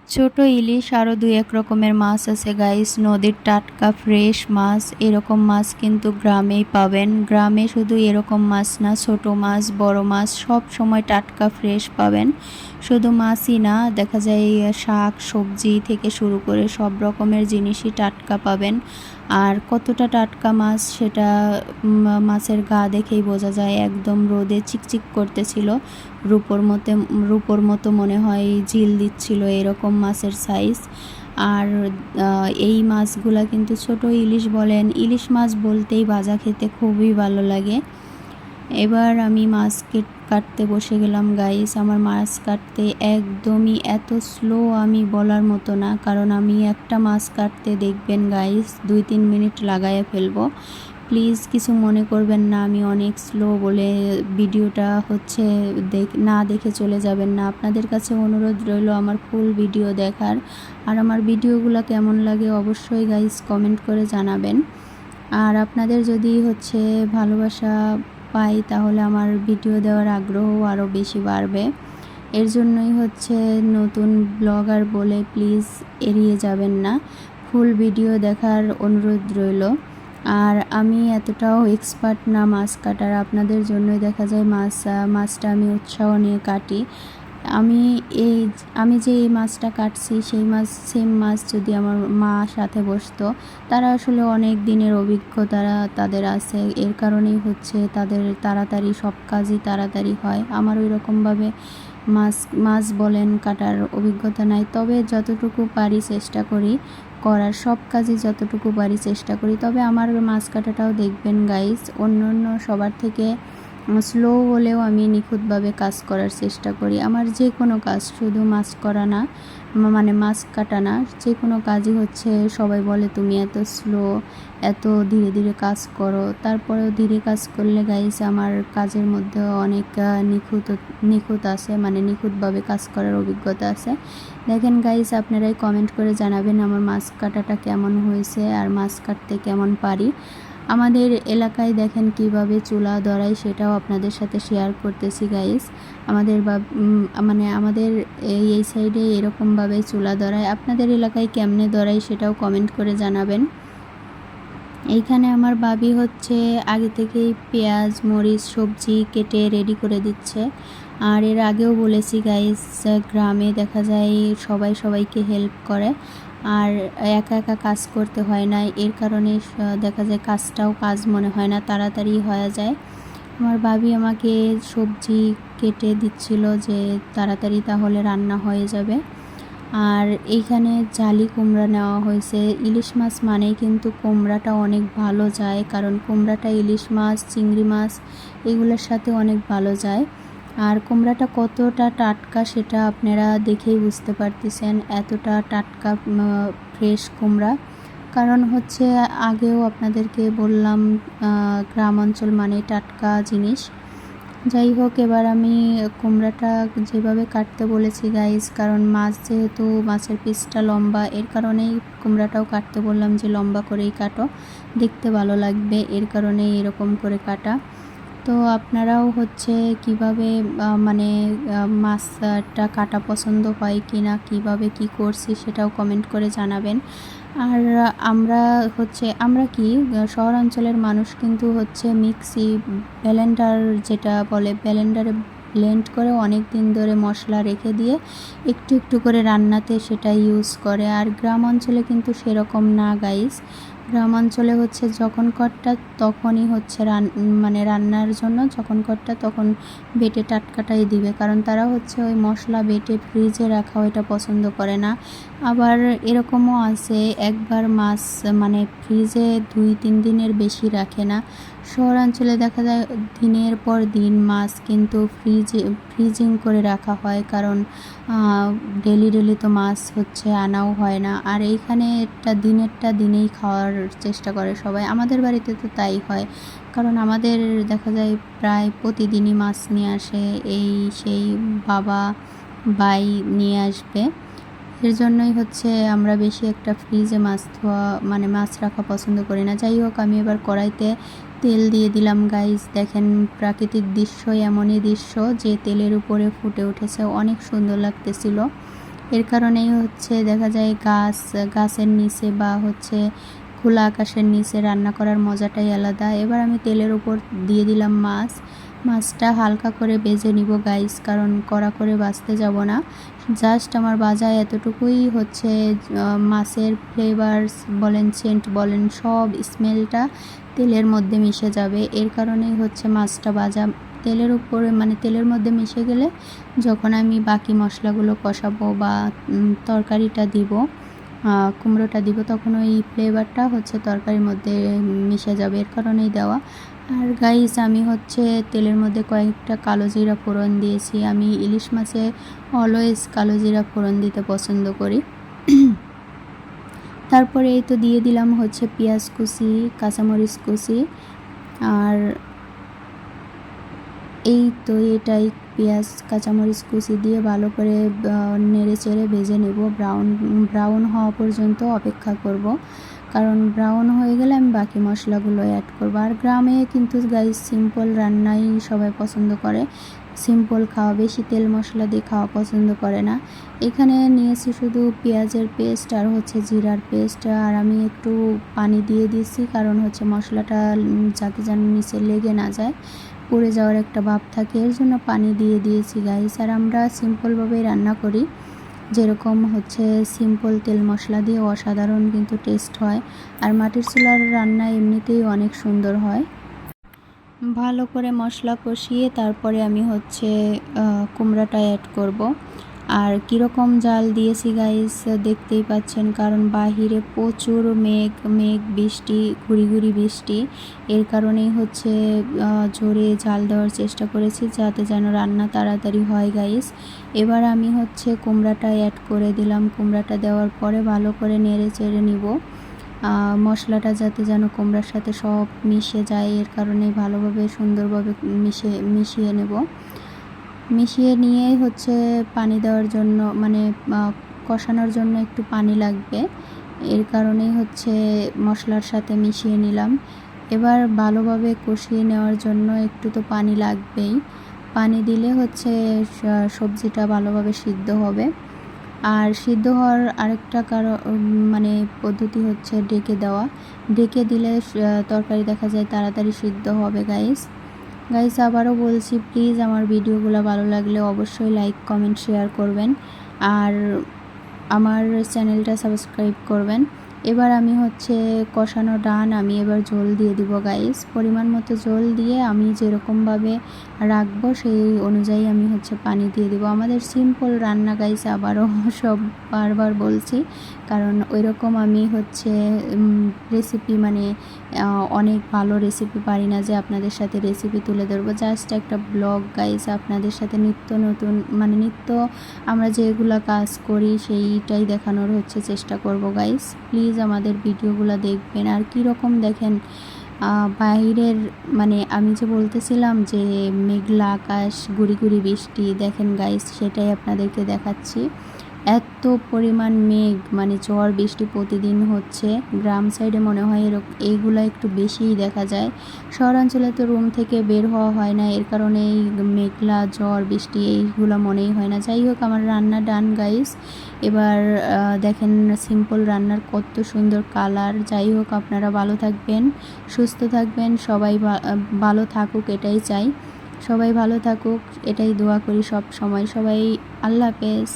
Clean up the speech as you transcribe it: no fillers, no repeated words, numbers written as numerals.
ছোট ইলিশ আরও ২-১ রকমের মাছ আছে গাইস। নদীর টাটকা ফ্রেশ মাছ, এরকম মাছ কিন্তু গ্রামেই পাবেন। গ্রামে শুধু এরকম মাছ না, ছোট মাছ বড় মাছ সব সময় টাটকা ফ্রেশ পাবেন। শুধু মাছই না, দেখা যায় শাক সবজি থেকে শুরু করে সব রকমের জিনিসই টাটকা পাবেন। আর কতটা টাটকা মাছ সেটা মাছের গা দেখেই বোঝা যায়, একদম রোদে চিকচিক করতেছিল, রূপোর মতো মনে হয় ঝিল দিচ্ছিল, এরকম মাছের সাইজ। আর এই মাছগুলা কিন্তু ছোট ইলিশ বলেন, ইলিশ মাছ বলতেই ভাজা খেতে খুবই ভালো লাগে। এবার আমি মাছ কাটতে বসে গেলাম গাইস। আমার মাছ কাটতে একদমই এত স্লো আমি বলার মতো না, কারণ আমি একটা মাছ কাটতে দেখবেন গাইস 2-3 মিনিট লাগাইয়া ফেলবো। প্লিজ কিছু মনে করবেন না, আমি অনেক স্লো বলে ভিডিওটা না দেখে চলে যাবেন না। আপনাদের কাছে অনুরোধ রইল আমার ফুল ভিডিও দেখার। আর আমার ভিডিওগুলো কেমন লাগে অবশ্যই গাইস কমেন্ট করে জানাবেন। আর আপনাদের যদি ভালোবাসা পাই তাহলে আমার ভিডিও দেওয়ার আগ্রহ আরও বেশি বাড়বে। এর জন্যই নতুন ব্লগার বলে প্লিজ এড়িয়ে যাবেন না, ফুল ভিডিও দেখার অনুরোধ রইল। আর আমি এতটাও এক্সপার্ট না মাছ কাটার, আপনাদের জন্যই দেখা যায় মাছটা আমি উৎসাহ নিয়ে কাটি। আমি যে এই মাছটা কাটছি সেই সেম মাছ যদি আমার মা সাথে বসতো, তারা আসলে অনেক দিনের অভিজ্ঞতা তাদের আছে, এর কারণেই তাদের তাড়াতাড়ি সব কাজই তাড়াতাড়ি হয়। আমার ওই রকমভাবে মাছ বলেন কাটার অভিজ্ঞতা নাই, তবে যতটুকু পারি চেষ্টা করি করার, সব কাজই যতটুকু পারি চেষ্টা করি। তবে আমার মাছ কাটাটাও দেখবেন গাইস অন্য সবার থেকে স্লো হলেও আমি নিখুঁতভাবে কাজ করার চেষ্টা করি। আমার যে কোনো কাজ, শুধু মাছ করা না, মানে মাছ কাটা না, যে কোনো কাজই সবাই বলে তুমি এত স্লো, এত ধীরে ধীরে কাজ করো। তারপরেও ধীরে কাজ করলে গাইস আমার কাজের মধ্যে অনেক নিখুঁত আছে, মানে নিখুঁতভাবে কাজ করার অভিজ্ঞতা আছে। দেখেন গাইস, আপনারাই কমেন্ট করে জানাবেন আমার মাছ কাটাটা কেমন হয়েছে আর মাছ কাটতে কেমন পারি। আমাদের এলাকায় দেখেন কিভাবে চুলা ধরাই, সেটাও আপনাদের সাথে শেয়ার করতেছি গাইস। আমাদের এই সাইডে এরকমভাবে চুলা ধরায়, আপনাদের এলাকায় কেমনে ধরাই সেটাও কমেন্ট করে জানাবেন। এইখানে আমার ভাবি আগে থেকেই পেঁয়াজ মরিচ সবজি কেটে রেডি করে দিচ্ছে। আর এর আগেও বলেছি গাইস, গ্রামে দেখা যায় সবাই সবাইকে হেল্প করে, আর একা একা কাজ করতে হয় না, এর কারণে দেখা যায় কাজটাও কাজ মনে হয় না, তাড়াতাড়ি হয়ে যায়। আমার ভাবি আমাকে সবজি কেটে দিচ্ছিল যে তাড়াতাড়ি তাহলে রান্না হয়ে যাবে। আর এইখানে জালি কুমড়া নেওয়া হয়েছে। ইলিশ মাছ মানেই কিন্তু কুমড়াটা অনেক ভালো যায়, কারণ কুমড়াটা ইলিশ মাছ চিংড়ি মাছ এগুলোর সাথে অনেক ভালো যায়। আর কুমড়াটা কতটা টাটকা সেটা আপনারা দেখেই বুঝতে পারতেছেন, এতটা টাটকা ফ্রেশ কুমড়া। কারণ আগেও আপনাদেরকে বললাম গ্রাম অঞ্চল মানে টাটকা জিনিস। যাই হোক, এবার আমি কুমড়াটা যেভাবে কাটতে বলেছি গাইস, কারণ মাছ যেহেতু মাছের পিসটা লম্বা, এর কারণেই কুমড়াটাও কাটতে বললাম যে লম্বা করেই কাটো, দেখতে ভালো লাগবে, এর কারণেই এরকম করে কাটা। তো আপনারাও কিভাবে মানে মাছটা কাটা পছন্দ হয় কি না, কীভাবে কি করছি সেটাও কমেন্ট করে জানাবেন। আর আমরা কি শহরাঞ্চলের মানুষ কিন্তু মিক্সি ব্লেন্ডার যেটা বলে, ব্লেন্ডারে ব্লেন্ড করে অনেক দিন ধরে মশলা রেখে দিয়ে একটু একটু করে রান্নাতে সেটা ইউজ করে। আর গ্রাম অঞ্চলে কিন্তু সেরকম না গাইস। গ্রাম অঞ্চলে যখন কটটা তখনই মানে রান্নার জন্য যখন কটটা তখন বেটে টাটকাটাই দিবে, কারণ তারা ওই মশলা বেটে ফ্রিজে রাখা ওইটা পছন্দ করে না। আবার এরকমও আছে একবার মাছ মানে ফ্রিজে 2-3 দিনের বেশি রাখে না। শহরাঞ্চলে দেখা যায় দিনের পর দিন মাছ কিন্তু ফ্রিজিং করে রাখা হয়, কারণ ডেলি তো মাছ আনাও হয় না। আর এইখানে দিনেরটা দিনেই খাওয়ার চেষ্টা করে সবাই, আমাদের বাড়িতে তো তাই হয়, কারণ আমাদের দেখা যায় প্রায় প্রতিদিনই মাছ নিয়ে আসে, এই সেই বাবা ভাই নিয়ে আসবে। এর জন্যই আমরা বেশি একটা ফ্রিজে মাছ রাখা পছন্দ করি না। যাই হোক, আমি এবার কড়াইতে তেল দিয়ে দিলাম গাইস। দেখেন প্রাকৃতিক দৃশ্য, এমনই দৃশ্য যে তেলের উপরে ফুটে উঠেছে, অনেক সুন্দর লাগতেছিল। এর কারণেই হচ্ছে দেখা যায় গাছের নিচে বা হচ্ছে খোলা আকাশের নিচে রান্না করার মজাটাই আলাদা। এবার আমি তেলের উপর দিয়ে দিলাম মাছটা হালকা করে ভেজে নিব গাইস, কারণ কড়া করে ভাজতে যাব না। জাস্ট আমার ভাজা এতটুকুই হচ্ছে মাছের ফ্লেভারস বলেন, সেন্ট বলেন, সব স্মেলটা তেলের মধ্যে মিশে যাবে। এর কারণেই হচ্ছে মাছটা ভাজা তেলের উপরে মানে তেলের মধ্যে মিশে গেলে যখন আমি বাকি মশলাগুলো কষাবো বা তরকারিটা দিব, কুমড়োটা দিব, তখন ওই ফ্লেভারটা হচ্ছে তরকারির মধ্যে মিশে যাবে, এর কারণেই দেওয়া। আর গাইস আমি হচ্ছে তেলের মধ্যে কয়েকটা কালো জিরা ফোড়ন দিয়েছি। আমি ইলিশ মাছে অলওয়েজ কালো জিরা ফোড়ন দিতে পছন্দ করি। তারপরে এই তো দিয়ে দিলাম হচ্ছে পেঁয়াজ কুচি, কাঁচামরিচ কুচি, আর এই তো এটাই পেঁয়াজ কাঁচামরিচ কুচি দিয়ে ভালো করে নেড়ে চেড়ে ভেজে নেব। ব্রাউন হওয়া পর্যন্ত অপেক্ষা করব, কারণ ব্রাউন হয়ে গেলে আমি বাকি মশলাগুলো অ্যাড করব। আর গ্রামে কিন্তু গাইস সিম্পল রান্নাই সবাই পছন্দ করে, সিম্পল খাওয়া, বেশি তেল মশলা দিয়ে খাওয়া পছন্দ করে না। এখানে নিয়েছি শুধু পেঁয়াজের পেস্ট আর হচ্ছে জিরার পেস্ট, আর আমি একটু পানি দিয়ে দিয়েছি, কারণ হচ্ছে মশলাটা যাতে যেন নিচে লেগে না যায়, পুড়ে যাওয়ার একটা ভাব থাকে, এর জন্য পানি দিয়ে দিয়েছি গাইস। আর আমরা সিম্পলভাবেই রান্না করি, যেরকম হচ্ছে সিম্পল তেল মশলা দিয়ে অসাধারণ কিন্তু টেস্ট হয়। আর মাটির চুলার রান্না এমনিতেই অনেক সুন্দর হয়। ভালো করে মশলা কষিয়ে তারপরে আমি হচ্ছে কুমড়াটা অ্যাড করব। আর কীরকম জাল দিয়েছি গাইস দেখতেই পাচ্ছেন, কারণ বাহিরে প্রচুর মেঘ বৃষ্টি, গুড়ি বৃষ্টি, এর কারণেই হচ্ছে জোরে জাল দেওয়ার চেষ্টা করেছি যাতে যেন রান্না তাড়াতাড়ি হয় গাইস। এবার আমি হচ্ছে কুমড়াটা অ্যাড করে দিলাম। কুমড়াটা দেওয়ার পরে ভালো করে নেড়ে চেড়ে নিব, মশলাটা যাতে যেন কুমড়ার সাথে সব মিশে যায়, এর কারণে ভালোভাবে সুন্দরভাবে মিশিয়ে নেব। মিশিয়ে নিয়ে হচ্ছে পানি দেওয়ার জন্য মানে কষানোর জন্য একটু পানি লাগবে, এর কারণেই হচ্ছে মশলার সাথে মিশিয়ে নিলাম। এবার ভালোভাবে কষিয়ে নেওয়ার জন্য একটু তো পানি লাগবেই, পানি দিলে হচ্ছে সবজিটা ভালোভাবে সিদ্ধ হবে। আর সিদ্ধ হওয়ার আরেকটা মানে পদ্ধতি হচ্ছে ডেকে দেওয়া। ডেকে দিলে তরকারি দেখা যায় তাড়াতাড়ি সিদ্ধ হবে গাইস। আবারও বলছি, প্লিজ আমার ভিডিওগুলো ভালো লাগলে অবশ্যই লাইক কমেন্ট শেয়ার করবেন, আর আমার চ্যানেলটা সাবস্ক্রাইব করবেন। এবার আমি হচ্ছে কষানো ডান, আমি এবার ঝোল দিয়ে দিব গাইস। পরিমাণ মতো ঝোল দিয়ে আমি যেরকমভাবে রাখবো সেই অনুযায়ী আমি হচ্ছে পানি দিয়ে দিব। আমাদের সিম্পল রান্না গাইস, আবারও সব বারবার বলছি, কারণ ওইরকম আমি হচ্ছে রেসিপি মানে অনেক ভালো রেসিপি পারি না যে আপনাদের সাথে রেসিপি তুলে ধরবো। জাস্ট একটা ব্লগ গাইস, আপনাদের সাথে নিত্য নতুন মানে নিত্য আমরা যেগুলো কাজ করি সেইটাই দেখানোর হচ্ছে চেষ্টা করব গাইস। প্লিজ আমাদের ভিডিওগুলো দেখবেন। আর কীরকম দেখেন বাইরের মানে আমি যে বলতেছিলাম যে মেঘলা আকাশ, গুড়ি বৃষ্টি, দেখেন গাইস সেটাই আপনাদেরকে দেখাচ্ছি। এত পরিমাণ মেঘ, মানে ঝড় বৃষ্টি প্রতিদিন হচ্ছে। গ্রাম সাইডে মনে হয় এইগুলো একটু বেশিই দেখা যায়। শহরাঞ্চলে তো রুম থেকে বের হওয়া হয় না, এর কারণে এই মেঘলা ঝড় বৃষ্টি এইগুলো মনেই হয় না। যাই হোক, আমার রান্না ডান গাইস। এবার দেখেন সিম্পল রান্নার কত সুন্দর কালার। যাই হোক, আপনারা ভালো থাকবেন, সুস্থ থাকবেন, সবাই ভালো থাকুক এটাই চাই। সবাই ভালো থাকুক এটাই দোয়া করি সব সময়। সবাই আল্লাহ হাফেজ।